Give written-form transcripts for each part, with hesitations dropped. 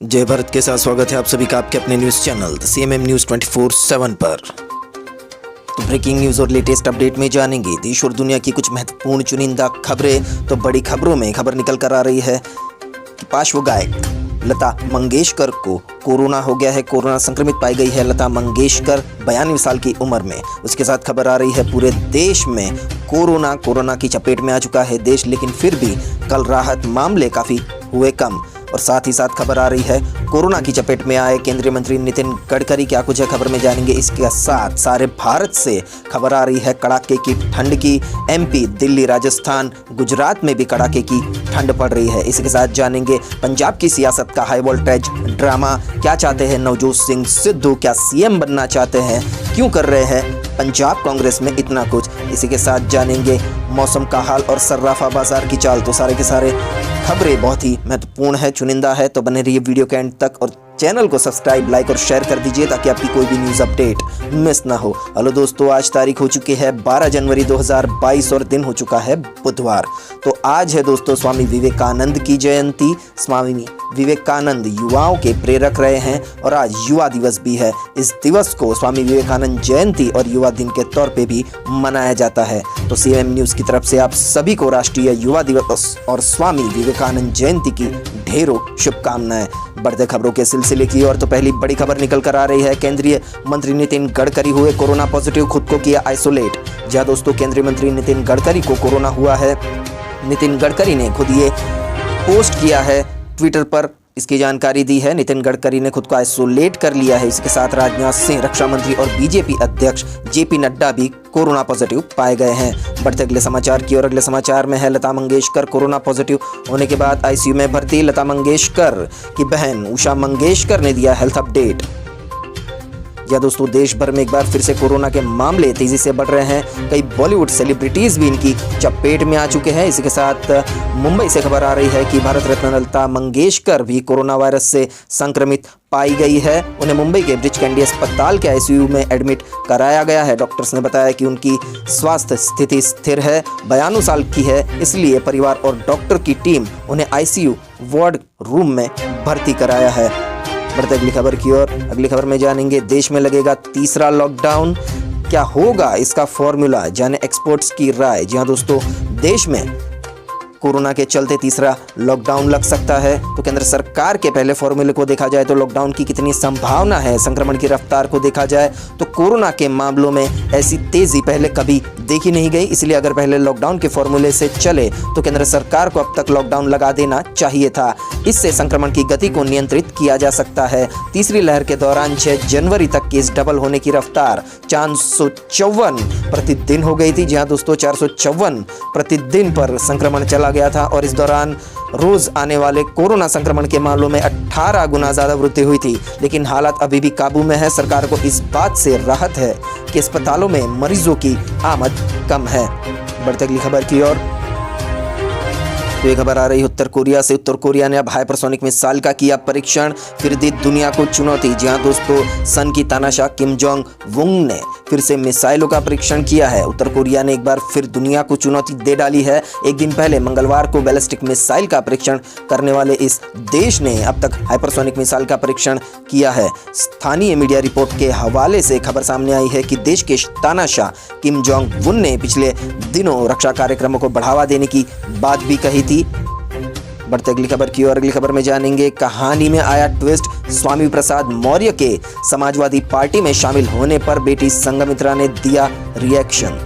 जय भारत के साथ स्वागत है आप सभी का आपके अपने न्यूज़ चैनल CMM न्यूज़ 24/7 पर। तो ब्रेकिंग न्यूज़ और लेटेस्ट अपडेट में जानेंगे देश और दुनिया की कुछ महत्वपूर्ण चुनिंदा खबरें। तो बड़ी खबरों में खबर निकल कर आ रही है कि पार्श्व गायक लता मंगेशकर को कोरोना हो गया है। कोरोना संक्रमित पाई गई है लता मंगेशकर 92 साल की उम्र में। उसके साथ खबर आ रही है पूरे देश में कोरोना की चपेट में आ चुका है देश, लेकिन फिर भी कल राहत मामले काफ़ी हुए कम। और साथ ही साथ खबर आ रही है कोरोना की चपेट में आए केंद्रीय मंत्री नितिन गडकरी। क्या कुछ है खबर में जानेंगे। इसके साथ सारे भारत से खबर आ रही है कड़ाके की ठंड की। MP, दिल्ली, राजस्थान, गुजरात में भी कड़ाके की ठंड पड़ रही है। इसके साथ जानेंगे पंजाब की सियासत का हाई वोल्टेज ड्रामा। क्या चाहते हैं नवजोत सिंह सिद्धू, क्या CM बनना चाहते हैं, क्यों कर रहे हैं पंजाब कांग्रेस में इतना कुछ। इसी के साथ जानेंगे मौसम का हाल और सर्राफा बाजार की चाल। तो सारे के सारे खबरें बहुत ही महत्वपूर्ण है, चुनिंदा है, तो बने रहिए वीडियो के एंड तक और चैनल को सब्सक्राइब, लाइक और शेयर कर दीजिए ताकि आपकी कोई भी न्यूज़ अपडेट मिस ना हो। हेलो दोस्तों, आज तारीख हो चुकी है 12 जनवरी 2022 और दिन हो चुका है बुधवार। तो आज है दोस्तों स्वामी विवेकानंद की जयंती। स्वामी विवेकानंद युवाओं के प्रेरक रहे हैं और आज युवा दिवस भी है। इस दिवस को स्वामी विवेकानंद जयंती और युवा दिन के तौर पे भी मनाया जाता है। तो CMM न्यूज़ की तरफ से आप सभी को राष्ट्रीय युवा दिवस और स्वामी विवेकानंद जयंती की ढेरों शुभकामनाएं। बढ़ते खबरों के सिलसिले की ओर तो पहली बड़ी खबर निकल कर आ रही है केंद्रीय मंत्री नितिन गडकरी हुए कोरोना पॉजिटिव, खुद को किया आइसोलेट। जहां दोस्तों केंद्रीय मंत्री नितिन गडकरी को कोरोना हुआ है। नितिन गडकरी ने खुद ये पोस्ट किया है ट्विटर पर, इसकी जानकारी दी है। नितिन गडकरी ने खुद को आइसोलेट कर लिया है। इसके साथ राजनाथ सिंह, रक्षा मंत्री और BJP अध्यक्ष JP नड्डा भी कोरोना पॉजिटिव पाए गए हैं। बढ़ते अगले समाचार की और अगले समाचार में है लता मंगेशकर कोरोना पॉजिटिव होने के बाद ICU में भर्ती। लता मंगेशकर की बहन उषा मंगेशकर ने दिया हेल्थ अपडेट। या दोस्तों देश भर में एक बार फिर से कोरोना के मामले तेजी से बढ़ रहे हैं। कई बॉलीवुड सेलिब्रिटीज भी इनकी चपेट में आ चुके हैं। इसी के साथ मुंबई से खबर आ रही है कि भारत रत्न लता मंगेशकर भी कोरोना वायरस से संक्रमित पाई गई है। उन्हें मुंबई के ब्रिच कैंडी अस्पताल के ICU में एडमिट कराया गया है। डॉक्टर्स ने बताया कि उनकी स्वास्थ्य स्थिति स्थिर है, 92 साल की है, इसलिए परिवार और डॉक्टर की टीम उन्हें ICU वार्ड रूम में भर्ती कराया है। बढ़ते अगली खबर की ओर। अगली खबर में जानेंगे देश में लगेगा तीसरा लॉकडाउन, क्या होगा इसका फॉर्मूला, जाने एक्सपर्ट्स की राय। जी हाँ दोस्तों, देश में कोरोना के चलते तीसरा लॉकडाउन लग सकता है। तो केंद्र सरकार के पहले फॉर्मूले को देखा जाए तो लॉकडाउन की कितनी संभावना है, संक्रमण की रफ्तार को देखा जाए तो कोरोना के मामलों में ऐसी तेजी पहले कभी देखी नहीं गई। इसलिए अगर पहले लॉकडाउन के फॉर्मूले से चले तो केंद्र सरकार को अब तक लॉकडाउन लगा देना चाहिए था। इससे संक्रमण की गति को नियंत्रित किया जा सकता है। तीसरी लहर के दौरान 6 जनवरी तक केस डबल होने की रफ्तार 454 प्रतिदिन हो गई थी। जहां दोस्तों 454 प्रतिदिन पर संक्रमण चला गया था और इस दौरान रोज आने वाले कोरोना संक्रमण के मामलों में 18 गुना ज्यादा वृद्धि हुई थी। लेकिन हालात अभी भी काबू में है। सरकार को इस बात से राहत है कि अस्पतालों में मरीजों की आमद कम है। बढ़ते अगली खबर की ओर। तो ये खबर आ रही है उत्तर कोरिया से। उत्तर कोरिया ने अब हाइपरसोनिक मिसाइल का किया परीक्षण, फिर दी दुनिया को चुनौती। जी हाँ दोस्तों, सन की तानाशाह किम जोंग वुंग ने फिर से मिसाइलों का परीक्षण किया है। उत्तर कोरिया ने एक बार फिर दुनिया को चुनौती दे डाली है। एक दिन पहले मंगलवार को बैलिस्टिक मिसाइल का परीक्षण करने वाले इस देश ने अब तक हाइपरसोनिक मिसाइल का परीक्षण किया है। स्थानीय मीडिया रिपोर्ट के हवाले से खबर सामने आई है कि देश के तानाशाह किम जोंग वुन ने पिछले दिनों रक्षा कार्यक्रमों को बढ़ावा देने की बात भी कही थी। बढ़ते अगली खबर की और अगली खबर में जानेंगे कहानी में आया ट्विस्ट। स्वामी प्रसाद मौर्य के समाजवादी पार्टी में शामिल होने पर बेटी संघमित्रा ने दिया रिएक्शन।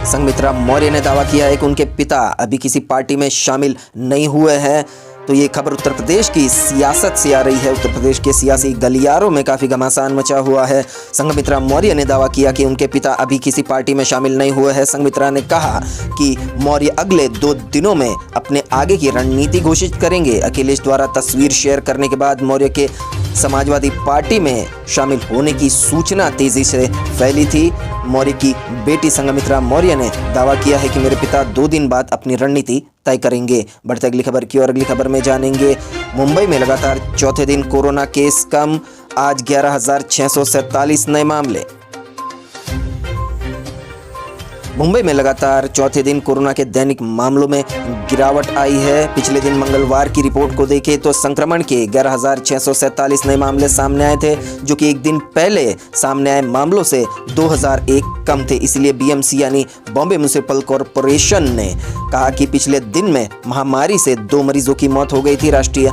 संघमित्रा मौर्य ने दावा किया है कि उनके पिता अभी किसी पार्टी में शामिल नहीं हुए हैं। तो ये खबर उत्तर प्रदेश की सियासत से आ रही है। उत्तर प्रदेश के सियासी गलियारों में काफ़ी घमासान मचा हुआ है। संघमित्रा मौर्य ने दावा किया कि उनके पिता अभी किसी पार्टी में शामिल नहीं हुए हैं। संघमित्रा ने कहा कि मौर्य अगले 2 दिनों में अपने आगे की रणनीति घोषित करेंगे। अखिलेश द्वारा तस्वीर शेयर करने के बाद मौर्य के समाजवादी पार्टी में शामिल होने की सूचना तेजी से फैली थी। मौर्य की बेटी संघमित्रा मौर्य ने दावा किया है कि मेरे पिता 2 दिन बाद अपनी रणनीति तय करेंगे। बढ़ते अगली खबर की और अगली खबर में जानेंगे मुंबई में लगातार चौथे दिन कोरोना केस कम, आज 11,647 नए मामले। मुंबई में लगातार चौथे दिन कोरोना के दैनिक मामलों में गिरावट आई है। पिछले दिन मंगलवार की रिपोर्ट को देखें तो संक्रमण के 11,647 नए मामले सामने आए थे, जो कि एक दिन पहले सामने आए मामलों से 2001 कम थे। इसलिए बीएमसी यानी बॉम्बे म्युनिसिपल कॉरपोरेशन ने कहा कि पिछले दिन में महामारी से 2 मरीजों की मौत हो गई थी। राष्ट्रीय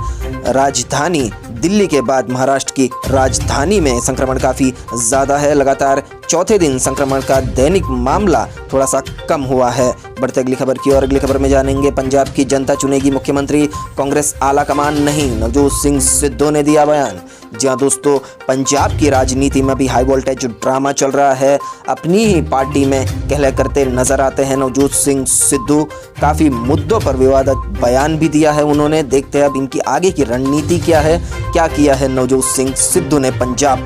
राजधानी दिल्ली के बाद महाराष्ट्र की राजधानी में संक्रमण काफ़ी ज़्यादा है। लगातार चौथे दिन संक्रमण का दैनिक मामला थोड़ा सा कम हुआ है। बढ़ते अगली खबर की और अगली खबर में जानेंगे, पंजाब की जनता चुनेगी मुख्यमंत्री, कांग्रेस आला कमान नहीं, नवजोत सिंह सिद्धू ने दिया बयान। जी हाँ दोस्तों, पंजाब की राजनीति में भी हाई वोल्टेज ड्रामा चल रहा है। अपनी ही पार्टी में कहले करते नजर आते हैं नवजोत सिंह सिद्धू। काफ़ी मुद्दों पर विवादित बयान भी दिया है उन्होंने। देखते हैं अब इनकी आगे की रणनीति क्या है, क्या किया है नवजोत सिंह सिद्धू ने पंजाब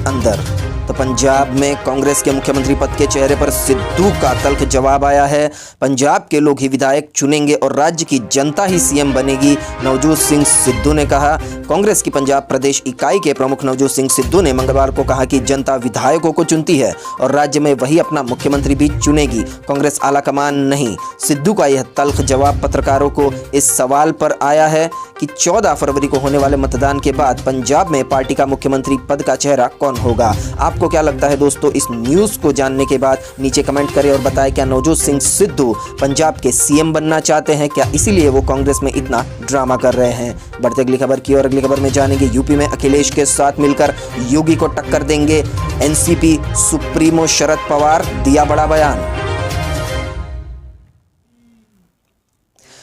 अंदर। तो पंजाब में कांग्रेस के मुख्यमंत्री पद के चेहरे पर सिद्धू का तल्ख जवाब आया है। पंजाब के लोग ही विधायक चुनेंगे और राज्य की जनता ही सीएम बनेगी, नवजोत सिंह सिद्धू ने कहा। कांग्रेस की पंजाब प्रदेश इकाई के प्रमुख नवजोत सिंह सिद्धू ने मंगलवार को कहा कि जनता विधायकों को चुनती है और राज्य में वही अपना मुख्यमंत्री भी चुनेगी, कांग्रेस आलाकमान नहीं। सिद्धू का यह तल्ख जवाब पत्रकारों को इस सवाल पर आया है कि 14 फरवरी को होने वाले मतदान के बाद पंजाब में पार्टी का मुख्यमंत्री पद का चेहरा कौन होगा। आपको क्या लगता है दोस्तों? इस न्यूज़ को जानने के बाद नीचे कमेंट करें और बताएं, क्या नवजोत सिंह सिद्धू पंजाब के सीएम बनना चाहते हैं? क्या इसीलिए वो कांग्रेस में इतना ड्रामा कर रहे हैं? बढ़ते अगली खबर की और अगली खबर में जानेंगे, यूपी में अखिलेश के साथ मिलकर योगी को टक्कर देंगे एनसीपी सुप्रीमो शरद पवार, दिया बड़ा बयान।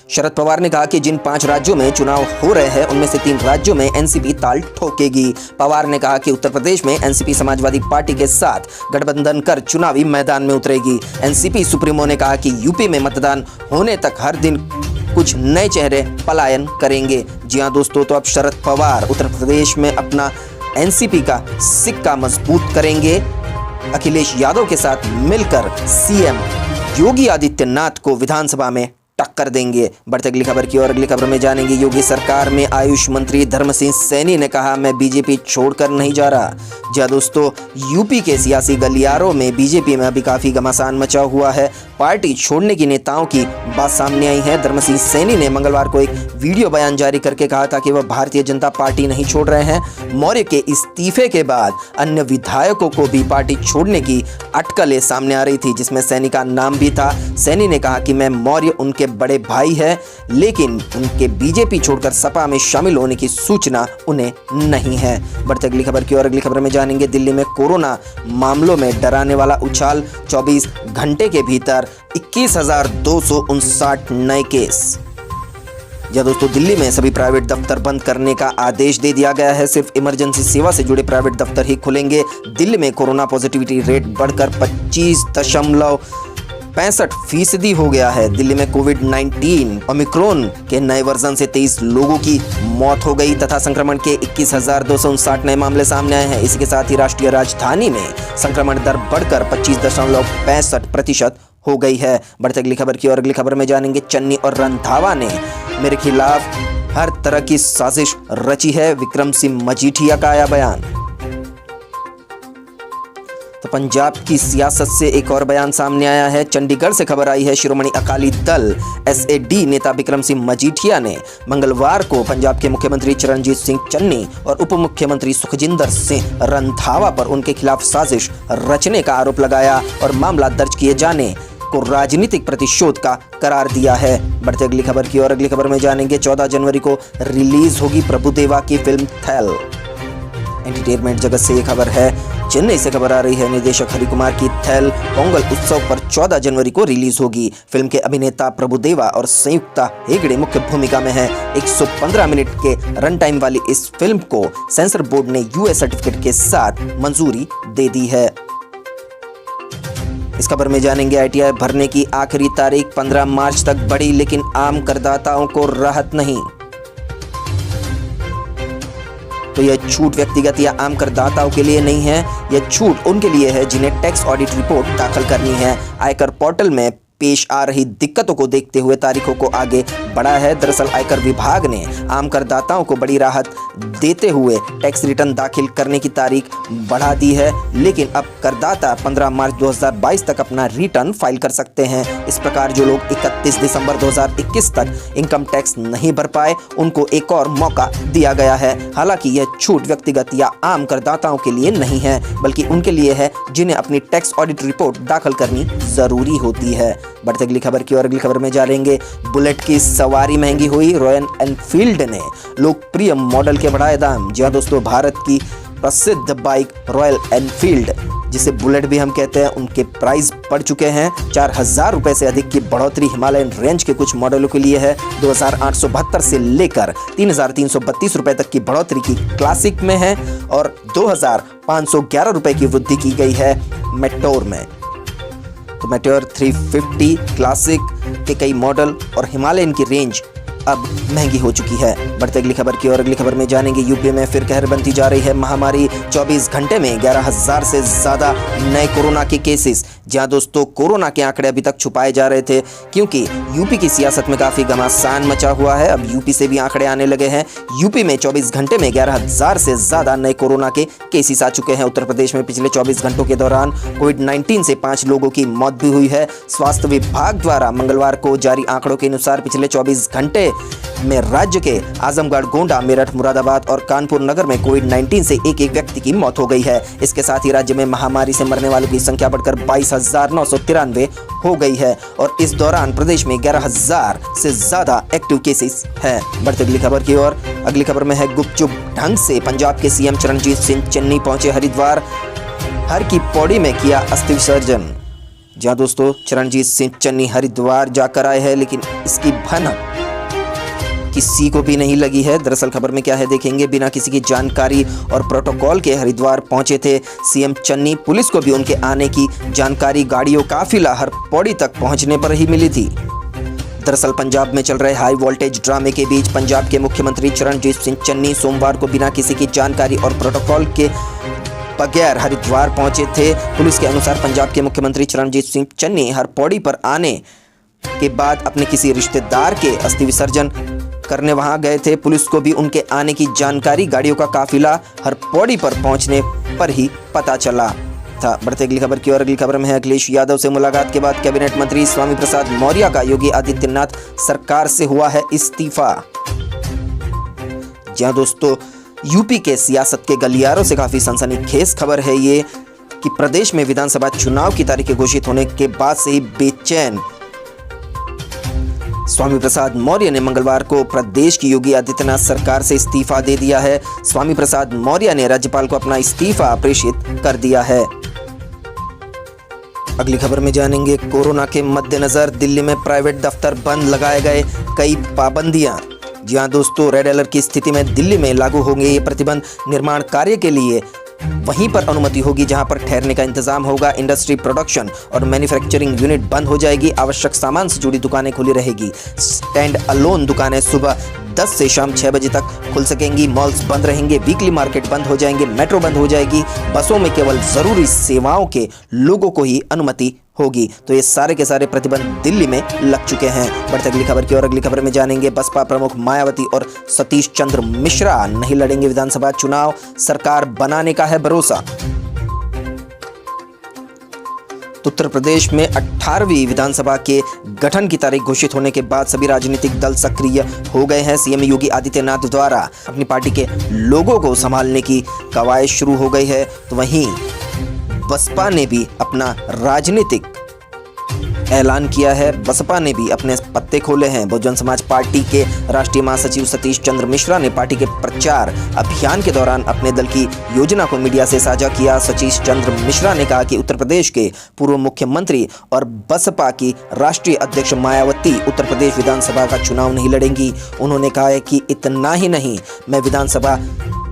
शरद पवार ने कहा कि जिन 5 राज्यों में चुनाव हो रहे हैं उनमें से 3 राज्यों में एनसीपी ताल ठोकेगी। पवार ने कहा कि उत्तर प्रदेश में एनसीपी समाजवादी पार्टी के साथ गठबंधन कर चुनावी मैदान में उतरेगी। एनसीपी सुप्रीमो ने कहा कि यूपी में मतदान होने तक हर दिन कुछ नए चेहरे पलायन करेंगे। जी हाँ दोस्तों, तो अब शरद पवार उत्तर प्रदेश में अपना एनसीपी का सिक्का मजबूत करेंगे। अखिलेश यादव के साथ मिलकर सीएम योगी आदित्यनाथ को विधानसभा में टक्कर देंगे। बढ़ते अगली खबर की और अगली खबर में जानेंगे, योगी सरकार में आयुष मंत्री धर्म सिंह सैनी ने कहा, मैं बीजेपी छोड़कर नहीं जा रहा। जी हाँ दोस्तों, यूपी के सियासी गलियारों में बीजेपी में अभी काफ़ी घमासान मचा हुआ है। पार्टी छोड़ने की नेताओं की बात सामने आई है। धर्म सिंह सैनी ने मंगलवार को एक वीडियो बयान जारी करके कहा था कि वह भारतीय जनता पार्टी नहीं छोड़ रहे हैं। मौर्य के इस्तीफे के बाद अन्य विधायकों को भी पार्टी छोड़ने की अटकलें सामने आ रही थी, जिसमें सैनी का नाम भी था। सैनी ने कहा कि मैं मौर्य उनके बड़े भाई है, लेकिन उनके बीजेपी छोड़कर सपा में शामिल होने की सूचना उन्हें नहीं है। बढ़ते अगली खबर की और अगली खबर में जानेंगे, दिल्ली में कोरोना मामलों में डराने वाला उछाल, 24 घंटे के भीतर 21,259 नए केस। या दोस्तों, दिल्ली में सभी प्राइवेट दफ्तर बंद करने का आदेश दे दिया गया है। सिर्फ इमरजेंसी सेवा से जुड़े प्राइवेट दफ्तर ही खुलेंगे। दिल्ली में कोरोना पॉजिटिविटी रेट बढ़कर 25.65% हो गया है। दिल्ली में कोविड-19 ओमिक्रॉन के नए वर्जन से 23 लोगों की मौत हो गई तथा संक्रमण के 21,259 नए मामले सामने आए हैं। इसी के साथ ही राष्ट्रीय राजधानी में संक्रमण दर बढ़कर 25.65% हो गई है। बढ़ते अगली खबर की और अगली खबर में जानेंगे, चन्नी और रंधावा ने मेरे खिलाफ हर तरह की साजिश रची है, विक्रम सिंह मजीठिया का आया बयान। तो पंजाब की सियासत से एक और बयान सामने आया है। चंडीगढ़ से खबर आई है, शिरोमणि अकाली दल एसएडी नेता विक्रम सिंह मजीठिया ने मंगलवार को पंजाब के मुख्यमंत्री चरणजीत सिंह चन्नी और उप मुख्यमंत्री सुखजिंदर सिंह रंधावा पर उनके खिलाफ साजिश रचने का आरोप लगाया और मामला दर्ज किए जाने को राजनीतिक प्रतिशोध का करार दिया है। बढ़ते अगली खबर की और अगली खबर में जानेंगे, 14 जनवरी को रिलीज होगी प्रभुदेवा की फिल्म थैल। एंटरटेनमेंट जगत से ये खबर है। चेन्नई से खबर आ रही है, निर्देशक हरिकुमार की थैल पोंगल उत्सव पर 14 जनवरी को रिलीज होगी। फिल्म के अभिनेता प्रभुदेवा और संयुक्ता हेगड़े मुख्य भूमिका में है। 115 मिनट के रन टाइम वाली इस फिल्म को सेंसर बोर्ड ने यूएस सर्टिफिकेट के साथ मंजूरी दे दी है। इस खबर में जानेंगे, आईटीआई भरने की आखिरी तारीख 15 मार्च तक बढ़ी, लेकिन आम करदाताओं को राहत नहीं। तो यह छूट व्यक्तिगत या आम करदाताओं के लिए नहीं है, यह छूट उनके लिए है जिन्हें टैक्स ऑडिट रिपोर्ट दाखिल करनी है। आयकर पोर्टल में पेश आ रही दिक्कतों को देखते हुए तारीखों को आगे बढ़ा है। दरअसल आयकर विभाग ने आम करदाताओं को बड़ी राहत देते हुए टैक्स रिटर्न दाखिल करने की तारीख बढ़ा दी है, लेकिन अब करदाता 15 मार्च 2022 तक अपना रिटर्न फाइल कर सकते हैं। इस प्रकार जो लोग 31 दिसंबर 2021 तक इनकम टैक्स नहीं भर पाए उनको एक और मौका दिया गया है। हालांकि यह छूट व्यक्तिगत या आम करदाताओं के लिए नहीं है, बल्कि उनके लिए है जिन्हें अपनी टैक्स ऑडिट रिपोर्ट दाखिल करनी जरूरी होती है। बढ़ते अगली खबर की ओर। अगली खबर में जानेंगे बुलेट की सवारी महंगी हुई, रॉयल एनफील्ड ने लोकप्रिय मॉडल के बढ़ाए दाम। जी हां दोस्तों, भारत की प्रसिद्ध बाइक रॉयल एनफील्ड, जिसे बुलेट भी हम कहते हैं, उनके प्राइस बढ़ चुके हैं। 4000 रुपए से अधिक की बढ़ोतरी हिमालयन रेंज के कुछ मॉडलों के लिए है। 2872 से लेकर 3332 रुपए तक की बढ़ोतरी की क्लासिक में है और 2511 रुपए की वृद्धि की गई है मेट्योर में। तो मेट्योर 350 क्लासिक के कई मॉडल और हिमालयन की रेंज अब महंगी हो चुकी है। बढ़ते अगली खबर की ओर। अगली खबर में जानेंगे यूपी में फिर कहर बनती जा रही है महामारी। 24 घंटे में 11,000 से ज्यादा नए कोरोना के केसेस। जहां दोस्तों कोरोना के आंकड़े अभी तक छुपाए जा रहे थे, क्योंकि यूपी की सियासत में काफी घमासान मचा हुआ है। अब यूपी से भी आंकड़े आने लगे हैं। यूपी में 24 घंटे में 11,000 से ज्यादा नए कोरोना के केसेस आ चुके हैं। उत्तर प्रदेश में पिछले 24 घंटों के दौरान कोविड-19 से 5 लोगों की मौत भी हुई है। स्वास्थ्य विभाग द्वारा मंगलवार को जारी आंकड़ों के अनुसार पिछले 24 घंटे में राज्य के आजमगढ़, गोंडा, मेरठ, मुरादाबाद और कानपुर नगर में कोविड-19 से एक व्यक्ति की मौत हो गई है। इसके साथ ही राज्य में महामारी से मरने वालों की संख्या बढ़कर 22,993 हो गई है और इस दौरान प्रदेश में 11,000 से ज्यादा एक्टिव केसेस हैं। बढ़ते अगली खबर की ओर। अगली खबर में है गुपचुप ढंग से पंजाब के सीएम चरणजीत सिंह चन्नी पहुंचे हरिद्वार, हर की पौड़ी में किया अस्थि विसर्जन। जहां दोस्तों चरणजीत सिंह चन्नी हरिद्वार जाकर आए हैं, लेकिन इसकी भनक किसी को भी नहीं लगी है। दरअसल खबर में क्या है देखेंगे। बिना किसी की जानकारी और प्रोटोकॉल के हरिद्वार पहुंचे थे सीएम चन्नी। पुलिस को भी उनके आने की जानकारी गाड़ियों काफिला हर पौड़ी तक पहुंचने पर ही मिली थी। दरअसल पंजाब में चल रहे हाई वोल्टेज ड्रामे के बीच पंजाब के मुख्यमंत्री चरणजीत सिंह चन्नी सोमवार को बिना किसी की जानकारी और प्रोटोकॉल के बगैर हरिद्वार पहुंचे थे। पुलिस के अनुसार पंजाब के मुख्यमंत्री चरणजीत सिंह चन्नी हर पौड़ी पर आने के बाद अपने किसी रिश्तेदार के अस्थि विसर्जन करने वहां गए थे। पुलिस को भी उनके आने की जानकारी गाड़ियों का काफिला हर पौड़ी पर पहुंचने पर ही पता चला था। बढ़ते अगली खबर की ओर। अगली खबर में है अखिलेश यादव से मुलाकात के बाद कैबिनेट मंत्री स्वामी प्रसाद मौर्य का योगी आदित्यनाथ सरकार से हुआ है इस्तीफा। जहां दोस्तों यूपी के सियासत के गलियारों से काफी सनसनीखेज खबर है ये कि प्रदेश में विधानसभा चुनाव की तारीखें घोषित होने के बाद से ही बेचैन स्वामी प्रसाद मौर्य ने मंगलवार को प्रदेश की योगी आदित्यनाथ सरकार से इस्तीफा दे दिया है। स्वामी प्रसाद मौर्य ने राज्यपाल को अपना इस्तीफा प्रेषित कर दिया है। अगली खबर में जानेंगे कोरोना के मद्देनजर दिल्ली में प्राइवेट दफ्तर बंद, लगाए गए कई पाबंदियां। जी हां दोस्तों, रेड अलर्ट की स्थिति में दिल्ली में लागू होंगे ये प्रतिबंध। निर्माण कार्य के लिए वहीं पर अनुमति होगी जहां पर ठहरने का इंतजाम होगा। इंडस्ट्री, प्रोडक्शन और मैन्युफैक्चरिंग यूनिट बंद हो जाएगी। आवश्यक सामान से जुड़ी दुकानें खुली रहेगी। स्टैंड अलोन दुकानें सुबह 10 से शाम 6 बजे तक खुल सकेंगी। मॉल्स बंद रहेंगे। वीकली मार्केट बंद हो जाएंगे। मेट्रो बंद हो जाएगी। बसों में केवल जरूरी सेवाओं के लोगों को ही अनुमति होगी। तो ये सारे के सारे प्रतिबंध दिल्ली में लग चुके हैं। बढ़ते अगली खबर की ओर। अगली खबर में जानेंगे बसपा प्रमुख मायावती और सतीश चंद्र मिश्रा नहीं लड़ेंगे विधानसभा चुनाव, सरकार बनाने का है भरोसा। उत्तर प्रदेश में 18वीं विधानसभा के गठन की तारीख घोषित होने के बाद सभी राजनीतिक दल सक्रिय हो गए हैं। सीएम योगी आदित्यनाथ द्वारा अपनी पार्टी के लोगों को संभालने की कवायद शुरू हो गई है। तो वहीं बसपा ने भी अपना राजनीतिक ऐलान किया है। बसपा ने भी अपने पत्ते खोले हैं। बहुजन समाज पार्टी के राष्ट्रीय महासचिव सतीश चंद्र मिश्रा ने पार्टी के प्रचार अभियान के दौरान अपने दल की योजना को मीडिया से साझा किया। सतीश चंद्र मिश्रा ने कहा कि उत्तर प्रदेश के पूर्व मुख्यमंत्री और बसपा की राष्ट्रीय अध्यक्ष मायावती उत्तर प्रदेश विधानसभा का चुनाव नहीं लड़ेंगी। उन्होंने कहा है कि इतना ही नहीं, मैं विधानसभा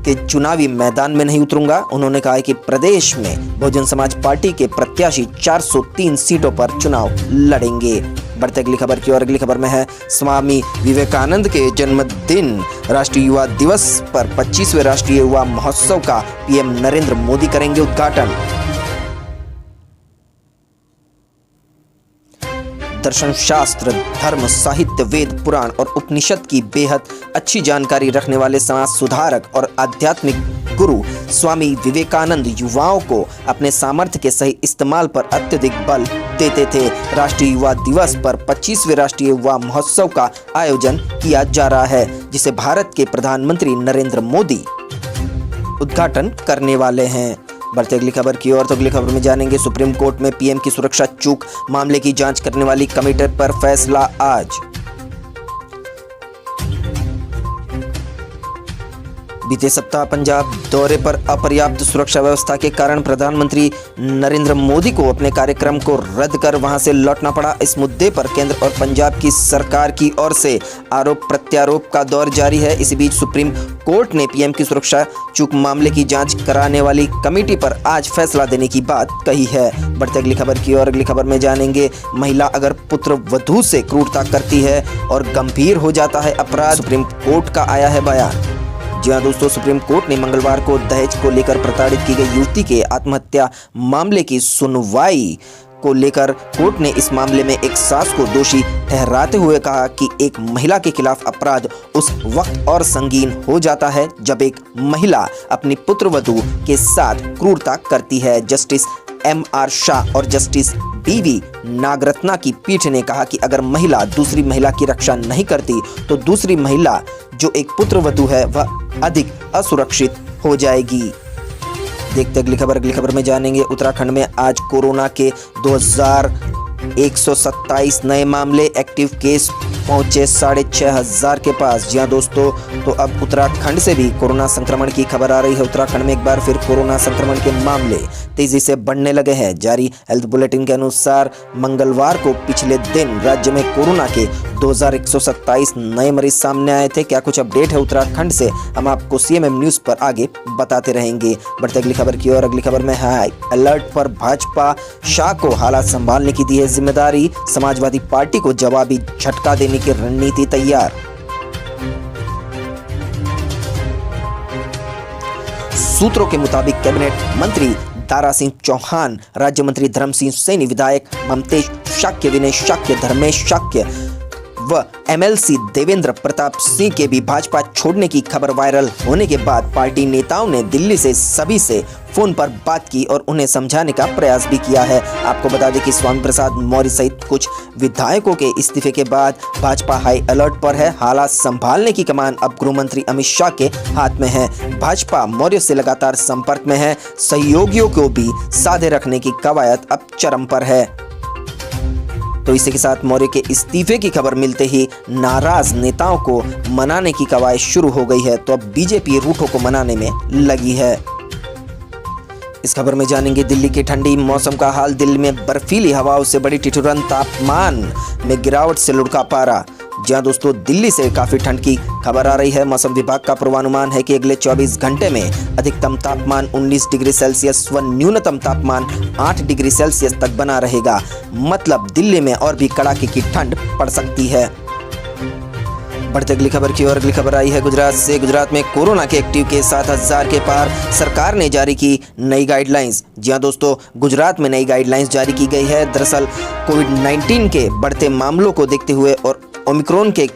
के चुनावी मैदान में नहीं उतरूंगा। उन्होंने कहा है कि प्रदेश में बहुजन समाज पार्टी के प्रत्याशी 403 सीटों पर चुनाव लड़ेंगे। बढ़ते अगली खबर की ओर। अगली खबर में है स्वामी विवेकानंद के जन्मदिन राष्ट्रीय युवा दिवस पर 25वें राष्ट्रीय युवा महोत्सव का पीएम नरेंद्र मोदी करेंगे उद्घाटन। दर्शन शास्त्र, धर्म, साहित्य, वेद, पुराण और उपनिषद की बेहद अच्छी जानकारी रखने वाले समाज सुधारक और आध्यात्मिक गुरु स्वामी विवेकानंद युवाओं को अपने सामर्थ्य के सही इस्तेमाल पर अत्यधिक बल देते थे। राष्ट्रीय युवा दिवस पर 25वें राष्ट्रीय युवा महोत्सव का आयोजन किया जा रहा है, जिसे भारत के प्रधानमंत्री नरेंद्र मोदी उद्घाटन करने वाले हैं। बढ़ते अगली खबर की ओर। तो अगली खबर में जानेंगे, सुप्रीम कोर्ट में पीएम की सुरक्षा चूक मामले की जांच करने वाली कमेटी पर फैसला आज। बीते सप्ताह पंजाब दौरे पर अपर्याप्त सुरक्षा व्यवस्था के कारण प्रधानमंत्री नरेंद्र मोदी को अपने कार्यक्रम को रद्द कर वहां से लौटना पड़ा। इस मुद्दे पर केंद्र और पंजाब की सरकार की ओर से आरोप प्रत्यारोप का दौर जारी है। इसी बीच सुप्रीम कोर्ट ने पीएम की सुरक्षा चूक मामले की जांच कराने वाली कमेटी पर आज फैसला देने की बात कही है। बढ़ते अगली खबर की ओर। अगली खबर में जानेंगे, महिला अगर पुत्र वधू से क्रूरता करती है और गंभीर हो जाता है अपराध, सुप्रीम कोर्ट का आया है बयान। जी हाँ दोस्तों, सुप्रीम कोर्ट ने मंगलवार को दहेज को लेकर प्रताड़ित की गई युवती के आत्महत्या मामले की सुनवाई को लेकर कोर्ट ने इस मामले में एक सास को दोषी ठहराते हुए कहा कि एक महिला के खिलाफ अपराध उस वक्त और संगीन हो जाता है जब एक महिला अपनी पुत्रवधू के साथ क्रूरता करती है। Justice M.R. शाह और जस्टिस B.V. नागरत्ना की पीठ ने कहा कि अगर महिला दूसरी महिला की रक्षा नहीं करती तो दूसरी महिला जो एक पुत्रवधू है वह अधिक असुरक्षित हो जाएगी। देखते अगली खबर। अगली खबर में जानेंगे, उत्तराखंड में आज कोरोना के 2127 नए मामले, एक्टिव केस पहुंचे 6500 के पास। जी हाँ दोस्तों, तो अब उत्तराखंड से भी कोरोना संक्रमण की खबर आ रही है। उत्तराखंड में एक बार फिर कोरोना संक्रमण के मामले तेजी से बढ़ने लगे हैं। जारी हेल्थ बुलेटिन के अनुसार मंगलवार को पिछले दिन राज्य में कोरोना के 2127 नए मरीज सामने आए थे। क्या कुछ अपडेट है उत्तराखंड से, हम आपको CMM न्यूज पर आगे बताते रहेंगे। बढ़ते अगली खबर की ओर। अगली खबर में हाई अलर्ट पर भाजपा, शाह को हालात संभालने की दी है जिम्मेदारी, समाजवादी पार्टी को जवाबी झटका देने की रणनीति तैयार। सूत्रों के मुताबिक कैबिनेट मंत्री दारा सिंह चौहान, राज्य मंत्री धर्म सिंह सैनी, विधायक ममतेश शाक्य, विनय शाक्य, धर्मेश शाक्य व MLC देवेंद्र प्रताप सिंह के भी भाजपा छोड़ने की खबर वायरल होने के बाद पार्टी नेताओं ने दिल्ली से सभी से फोन पर बात की और उन्हें समझाने का प्रयास भी किया है। आपको बता दें कि स्वामी प्रसाद मौर्य सहित कुछ विधायकों के इस्तीफे के बाद भाजपा हाई अलर्ट पर है। हालात संभालने की कमान अब गृह मंत्री अमित शाह के हाथ में है। भाजपा मौर्य से लगातार संपर्क में है। सहयोगियों को भी साधे रखने की कवायद अब चरम पर है। तो इसी के साथ मौर्य के इस्तीफे की खबर मिलते ही नाराज नेताओं को मनाने की कवायद शुरू हो गई है। तो अब बीजेपी रूठों को मनाने में लगी है। इस खबर में जानेंगे, दिल्ली के ठंडी मौसम का हाल। दिल्ली में बर्फीली हवाओं से बड़ी ठिठुरन, तापमान में गिरावट से लुढ़का पारा। जहां दोस्तों दिल्ली से काफी ठंड की खबर आ रही है। मौसम विभाग का पूर्वानुमान है कि अगले 24 घंटे में अधिकतम तापमान 19 डिग्री सेल्सियस व न्यूनतम तापमान 8 डिग्री सेल्सियस तक बना रहेगा। मतलब दिल्ली में और भी कड़ाके की ठंड पड़ सकती है। बढ़ते अगली खबर की ओर। अगली खबर आई है गुजरात से। गुजरात में कोरोना के एक्टिव केस 7000 के पार, सरकार ने जारी की नई गाइडलाइंस। जी हां दोस्तों, गुजरात में नई गाइडलाइंस जारी की गई है। दरअसल कोविड-19 के बढ़ते मामलों को देखते हुए और ओमिक्रॉन के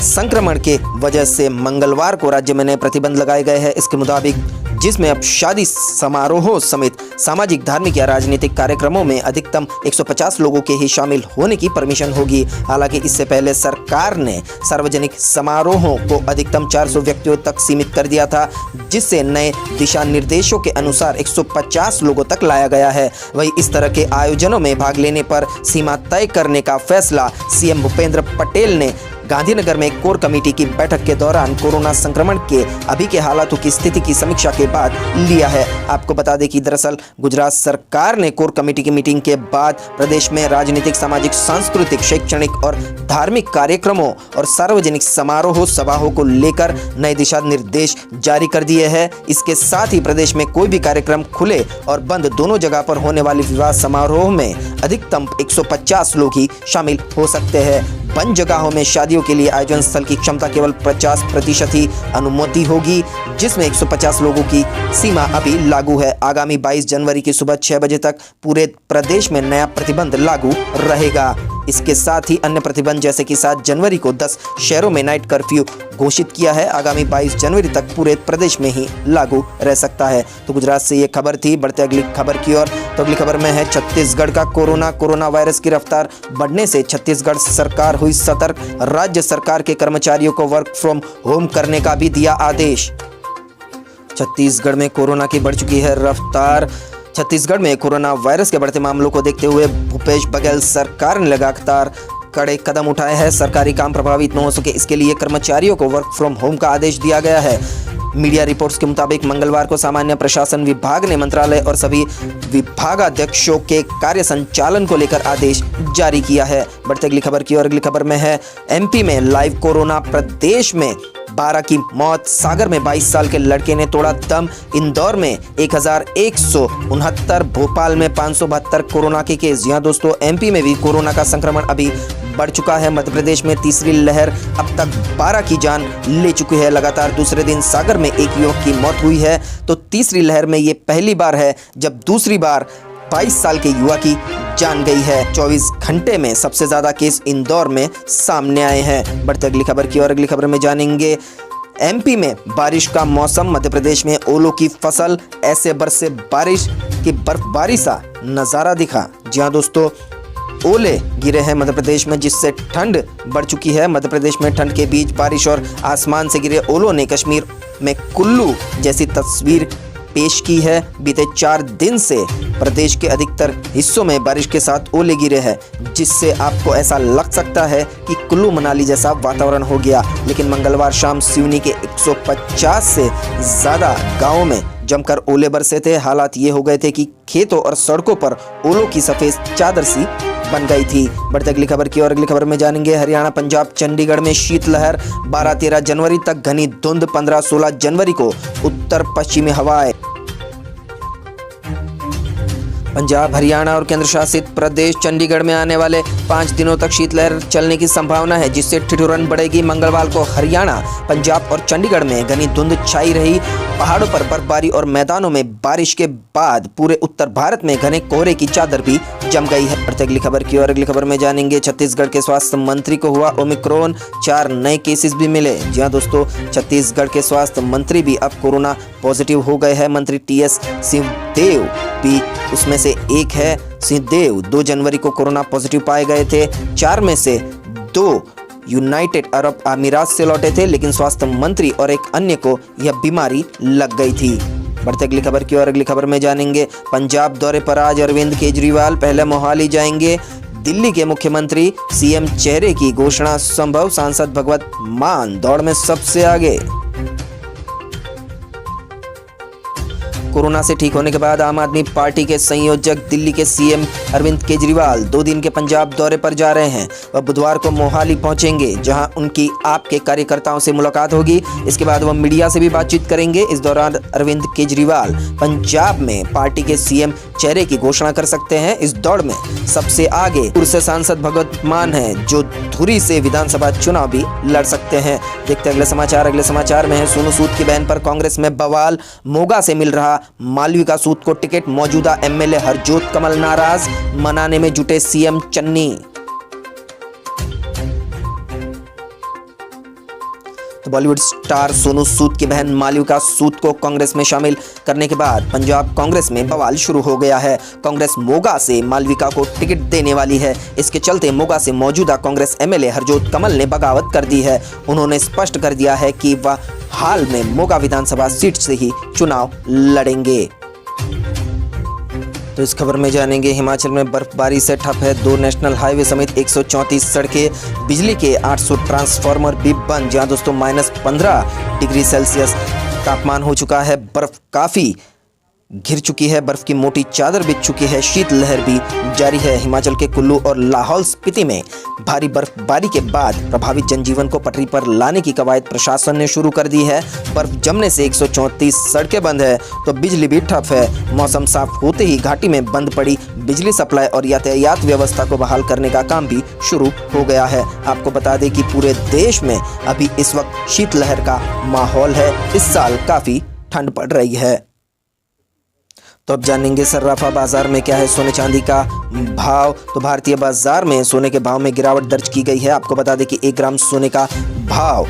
संक्रमण के वजह से मंगलवार को राज्य में नए प्रतिबंध लगाए गए हैं। इसके मुताबिक जिसमें अब शादी समारोहों समेत सामाजिक, धार्मिक या राजनीतिक कार्यक्रमों में अधिकतम 150 लोगों के ही शामिल होने की परमिशन होगी। हालांकि इससे पहले सरकार ने सार्वजनिक समारोहों को अधिकतम 400 व्यक्तियों तक सीमित कर दिया था, जिससे नए दिशा निर्देशों के अनुसार 150 लोगों तक लाया गया है। वहीं इस तरह के आयोजनों में भाग लेने पर सीमा तय करने का फैसला CM भूपेंद्र पटेल ने गांधीनगर में कोर कमेटी की बैठक के दौरान कोरोना संक्रमण के अभी के हालातों की स्थिति की समीक्षा के बाद लिया है। आपको बता दें कि दरअसल गुजरात सरकार ने कोर कमेटी की मीटिंग के बाद प्रदेश में राजनीतिक, सामाजिक, सांस्कृतिक, शैक्षणिक और धार्मिक कार्यक्रमों और सार्वजनिक समारोह सभाओं को लेकर नए दिशा निर्देश जारी कर दिए हैं। इसके साथ ही प्रदेश में कोई भी कार्यक्रम खुले और बंद दोनों जगह पर होने वाले विवाह समारोह में अधिकतम 150 लोग ही शामिल हो सकते हैं। बंद जगहों में शादियों के लिए आयोजन स्थल की क्षमता केवल 50% ही अनुमति होगी, जिसमें 150 लोगों की सीमा अभी लागू है। आगामी 22 जनवरी की सुबह 6 बजे तक पूरे प्रदेश में नया प्रतिबंध लागू रहेगा। इसके साथ ही अन्य प्रतिबंध जैसे कि 7 जनवरी को 10 शहरों में नाइट कर्फ्यू घोषित किया है। आगामी 22 जनवरी तक पूरे प्रदेश में ही लागू रह सकता है। तो गुजरात से ये खबर थी। बढ़ते अगली खबर की ओर। तो अगली खबर में है छत्तीसगढ़ का कोरोना वायरस की रफ्तार बढ़ने से छत्तीसगढ़ सरकार हुई सतर्क। राज्य सरकार के कर्मचारियों को वर्क फ्रॉम होम करने का भी दिया आदेश। छत्तीसगढ़ में कोरोना की बढ़ चुकी है रफ्तार। छत्तीसगढ़ में कोरोना वायरस के बढ़ते मामलों को देखते हुए भूपेश बघेल सरकार ने लगातार कड़े कदम उठाए हैं। सरकारी काम प्रभावित न हो सके इसके लिए कर्मचारियों को वर्क फ्रॉम होम का आदेश दिया गया है। मीडिया रिपोर्ट्स के मुताबिक मंगलवार को सामान्य प्रशासन विभाग ने मंत्रालय और सभी विभागाध्यक्षों के कार्य संचालन को लेकर आदेश जारी किया है। बढ़ते अगली खबर की ओर। अगली खबर में है एमपी में लाइव कोरोना। प्रदेश में 12 की मौत। सागर में 22 साल के लड़के ने तोड़ा दम। इंदौर में 1169, भोपाल में 572 कोरोना के केस। यहाँ दोस्तों एमपी में भी कोरोना का संक्रमण अभी बढ़ चुका है। मध्य प्रदेश में तीसरी लहर अब तक 12 की जान ले चुकी है। लगातार दूसरे दिन सागर में एक युवक की मौत हुई है। तो तीसरी लहर में ये पहली बार है जब दूसरी बार 22 साल के युवा की जान गई है। 24 घंटे में सबसे ज्यादा केस इंदौर में सामने आए हैं। बढ़ते अगली खबर की ओर। अगली खबर में जानेंगे एमपी में बारिश का मौसम। मध्य प्रदेश में ओलों की फसल। ऐसे बरसे बारिश की बर्फबारी सा नजारा दिखा। जी हाँ दोस्तों, ओले गिरे हैं मध्य प्रदेश में जिससे ठंड बढ़ चुकी है। मध्य प्रदेश में ठंड के बीच बारिश और आसमान से गिरे ओलों ने कश्मीर में कुल्लू जैसी तस्वीर पेश की है। बीते 4 दिन से प्रदेश के अधिकतर हिस्सों में बारिश के साथ ओले गिरे हैं जिससे आपको ऐसा लग सकता है कि कुल्लू मनाली जैसा वातावरण हो गया। लेकिन मंगलवार शाम सिवनी के 150 से ज़्यादा गाँवों में जमकर ओले बरसे थे। हालात ये हो गए थे कि खेतों और सड़कों पर ओलों की सफ़ेद चादर सी बन गई थी। बढ़ते अगली खबर की और। अगली खबर में जानेंगे हरियाणा, पंजाब, चंडीगढ़ में शीतलहर। 12-13 जनवरी तक घनी धुंध। 15-16 जनवरी को उत्तर पश्चिमी हवाएं। पंजाब, हरियाणा और केंद्र शासित प्रदेश चंडीगढ़ में आने वाले 5 दिनों तक शीतलहर चलने की संभावना है जिससे ठिठुरन बढ़ेगी। मंगलवार को हरियाणा, पंजाब और चंडीगढ़ में घनी धुंध छाई रही। पहाड़ों पर बर्फबारी और मैदानों में बारिश के बाद पूरे उत्तर भारत में घने कोहरे की चादर भी जम गई है। बढ़ते अगली खबर की और। अगली खबर में जानेंगे छत्तीसगढ़ के स्वास्थ्य मंत्री को हुआ ओमिक्रॉन। 4 नए केसेस भी मिले। जी हाँ दोस्तों, छत्तीसगढ़ के स्वास्थ्य मंत्री भी अब कोरोना पॉजिटिव हो गए हैं। मंत्री टीएस सिंहदेव भी उसमें से एक है। सिंहदेव 2 जनवरी को कोरोना पॉजिटिव पाए गए थे। 4 में से 2 यूनाइटेड अरब अमीरात से लौटे थे, लेकिन स्वास्थ्य मंत्री और एक अन्य को यह बीमारी लग गई थी। बढ़ते अगली खबर की और। अगली खबर में जानेंगे पंजाब दौरे पर आज अरविंद केजरीवाल। पहले मोहाली जाएंगे। दिल्ली के मुख्यमंत्री सीएम चेहरे की घोषणा संभव। सांसद भगवत मान दौड़ में सबसे आगे। कोरोना से ठीक होने के बाद आम आदमी पार्टी के संयोजक दिल्ली के सीएम अरविंद केजरीवाल 2 दिन के पंजाब दौरे पर जा रहे हैं। वह बुधवार को मोहाली पहुंचेंगे जहां उनकी आप के कार्यकर्ताओं से मुलाकात होगी। इसके बाद वह मीडिया से भी बातचीत करेंगे। इस दौरान अरविंद केजरीवाल पंजाब में पार्टी के सीएम चेहरे की घोषणा कर सकते हैं। इस दौड़ में सबसे आगे धुरी से सांसद भगवत मान है जो धुरी से विधानसभा चुनाव भी लड़ सकते हैं। देखते अगले समाचार। अगले समाचार में है सोनू सूद की बहन पर कांग्रेस में बवाल। मोगा से मिल रहा मालविका सूद को टिकट। मौजूदा एमएलए हरजोत कमल नाराज। मनाने में जुटे सीएम चन्नी। तो बॉलीवुड स्टार सोनू सूद की बहन मालविका सूद को कांग्रेस में शामिल करने के बाद पंजाब कांग्रेस में बवाल शुरू हो गया है। कांग्रेस मोगा से मालविका को टिकट देने वाली है। इसके चलते मोगा से मौजूदा कांग्रेस एमएलए हरजोत कमल ने बगावत कर दी है। उन्होंने स्पष्ट कर दिया है कि वह हाल में मोगा विधानसभा सीट से ही चुनाव लड़ेंगे। तो इस खबर में जानेंगे हिमाचल में बर्फबारी से ठप है 2 नेशनल हाईवे समेत 134 सड़कें। बिजली के 800 ट्रांसफार्मर भी बंद। जहां दोस्तों -15 डिग्री सेल्सियस तापमान हो चुका है। बर्फ काफ़ी घिर चुकी है। बर्फ की मोटी चादर बिछ चुकी है। शीतलहर भी जारी है। हिमाचल के कुल्लू और लाहौल स्पीति में भारी बर्फबारी के बाद प्रभावित जनजीवन को पटरी पर लाने की कवायद प्रशासन ने शुरू कर दी है। बर्फ जमने से 134 सड़कें बंद है तो बिजली भी ठप है। मौसम साफ होते ही घाटी में बंद पड़ी बिजली सप्लाई और यातायात व्यवस्था को बहाल करने का काम भी शुरू हो गया है। आपको बता दें कि पूरे देश में अभी इस वक्त शीतलहर का माहौल है। इस साल काफ़ी ठंड पड़ रही है। तो अब जानेंगे सर्राफा बाजार में क्या है सोने चांदी का भाव। तो भारतीय बाजार में सोने के भाव में गिरावट दर्ज की गई है। आपको बता दें कि 1 ग्राम सोने का भाव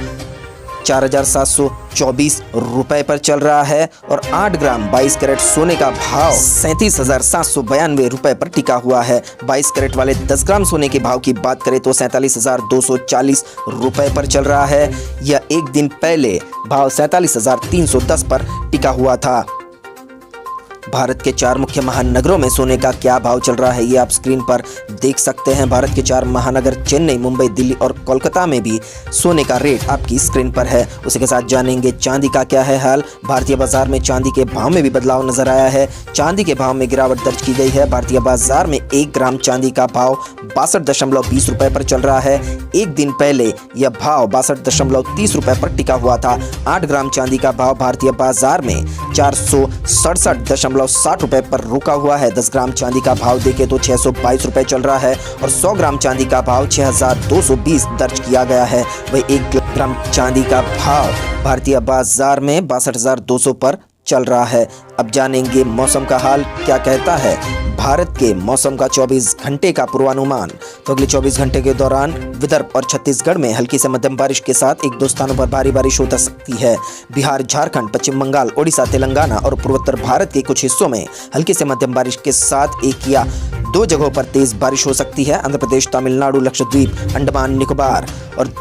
4,724 रुपए पर चल रहा है और 8 ग्राम 22 कैरेट सोने का भाव 37,792 रुपए पर टिका हुआ है। 22 कैरेट वाले 10 ग्राम सोने के भाव की बात करें तो 47,240 रुपए पर चल रहा है। यह एक दिन पहले भाव 47,310 पर टिका हुआ था। भारत के 4 मुख्य महानगरों में सोने का क्या भाव चल रहा है ये आप स्क्रीन पर देख सकते हैं। भारत के 4 महानगर चेन्नई, मुंबई, दिल्ली और कोलकाता में भी सोने का रेट आपकी स्क्रीन पर है। उसी के साथ जानेंगे चांदी का क्या है हाल। भारतीय बाजार में चांदी के भाव में भी बदलाव नजर आया है। चांदी के भाव में गिरावट दर्ज की गई है। भारतीय बाजार में 1 ग्राम चांदी का भाव 62.20 रुपए पर चल रहा है। एक दिन पहले यह भाव 62.30 रुपए पर टिका हुआ था। 8 ग्राम चांदी का भाव भारतीय बाजार में 467.60 रुपए पर रुका हुआ है। 10 ग्राम चांदी का भाव देखें तो 622 रुपए चल रहा है और 100 ग्राम चांदी का भाव 6,220 दर्ज किया गया है। वही 1 ग्राम चांदी का भाव भारतीय बाजार में 62,200 पर चल रहा है। अब जानेंगे मौसम का हाल क्या कहता है भारत के मौसम का 24 घंटे का पूर्वानुमान। तो अगले 24 घंटे के दौरान विदर्भ और छत्तीसगढ़ में हल्की से मध्यम बारिश के साथ 1-2 स्थानों पर भारी बारिश हो सकती है। बिहार, झारखंड, पश्चिम बंगाल, ओडिशा, तेलंगाना और पूर्वोत्तर भारत के कुछ हिस्सों में हल्की से मध्यम बारिश के साथ 1 या 2 जगहों पर तेज बारिश हो सकती है। आंध्र प्रदेश, तमिलनाडु, लक्षद्वीप, अंडमान निकोबार और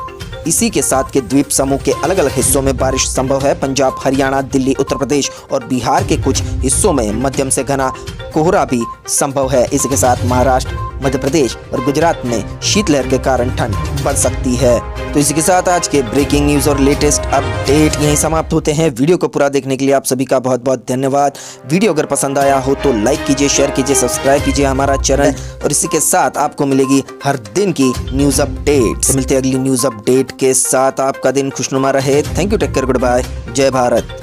इसी के साथ के द्वीप समूह के अलग अलग हिस्सों में बारिश संभव है। पंजाब, हरियाणा, दिल्ली, उत्तर प्रदेश और बिहार के कुछ हिस्सों में मध्यम से घना कोहरा भी संभव है। इसी के साथ महाराष्ट्र, मध्य प्रदेश और गुजरात में शीतलहर के कारण ठंड बढ़ सकती है। तो इसी के साथ आज के ब्रेकिंग न्यूज और लेटेस्ट अपडेट यहीं समाप्त होते हैं। वीडियो को पूरा देखने के लिए आप सभी का बहुत बहुत धन्यवाद। वीडियो अगर पसंद आया हो तो लाइक कीजिए, शेयर कीजिए, सब्सक्राइब कीजिए हमारा चैनल और इसी के साथ आपको मिलेगी हर दिन की न्यूज अपडेट। मिलते हैं अगली न्यूज अपडेट के साथ। आपका दिन खुशनुमा रहे। Thank you, take care, good bye, जय भारत।